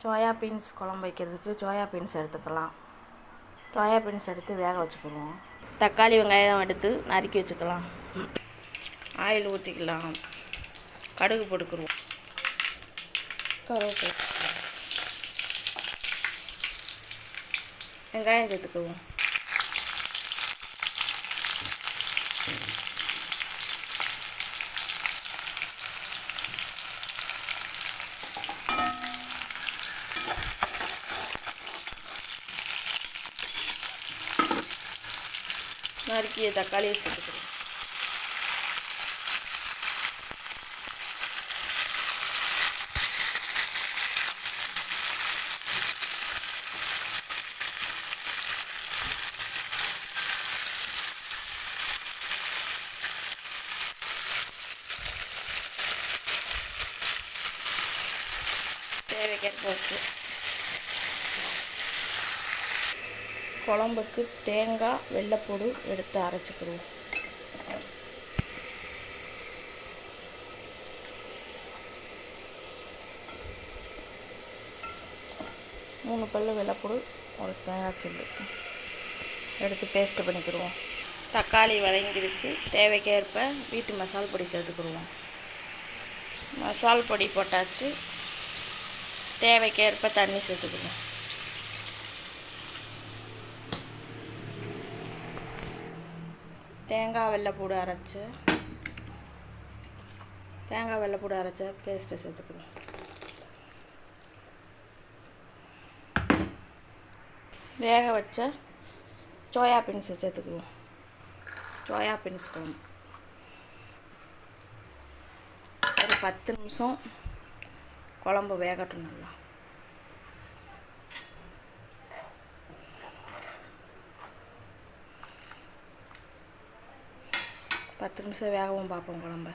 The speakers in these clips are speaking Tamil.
சோயா பீன்ஸ் குழம்பு வைக்கிறதுக்கு சோயா பீன்ஸ் எடுத்துக்கலாம். சோயா பீன்ஸ் எடுத்து வேக வச்சுக்கிடுவோம். தக்காளி வெங்காயம் எடுத்து நறுக்கி வச்சுக்கலாம். ஆயில் ஊற்றிக்கலாம். கடுகு போட்டுக்கிடுவோம். கருவேப்பிலை, வெங்காயம் சேர்த்துக்குவோம். நறுக்கிய தக்காளியை சேர்த்துக்கிறோம். தேவைக்கேற்ப குழம்புக்கு தேங்காய் வெள்ளைப்பூடு எடுத்து அரைச்சிக்கிடுவோம். மூணு பல்லு வெள்ளைப்பூடு, ஒரு தேங்காய் சில்லு எடுத்து பேஸ்ட்டு பண்ணிக்கிடுவோம். தக்காளி வதங்கிடுச்சு. தேவைக்கேற்ப வீட்டு மசால் பொடி சேர்த்துக்கிடுவோம். மசால் பொடி போட்டாச்சு. தேவைக்கேற்ப தண்ணி சேர்த்துக்கிடுவோம். தேங்காய் வெள்ளைப்பூடு அரைச்ச பேஸ்ட்டை சேர்த்துக்கிடுவோம். வேக வச்ச சோயா பீன்ஸை சேர்த்துக்குவோம். சோயா பீன்ஸ் குழம்பு ஒரு 10 நிமிஷம் குழம்பு வேகட்டும். நல்லா பத்து நிமிஷம் வேகவும் பார்ப்போம் குழம்ப.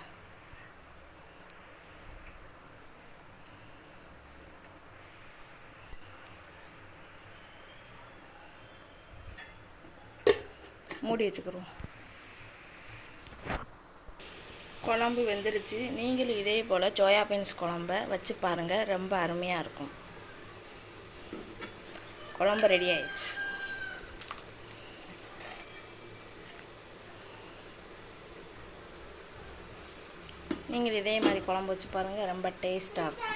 மூடி வச்சுக்கிறோம். குழம்பு வெந்துருச்சு. நீங்களும் இதே போல் சோயா பீன்ஸ் குழம்ப வச்சு பாருங்கள். ரொம்ப அருமையாக இருக்கும். குழம்பு ரெடி ஆயிடுச்சு. நீங்கள் இதே மாதிரி குழம்பு வச்சு பாருங்கள். ரொம்ப டேஸ்ட்டாக இருக்கும்.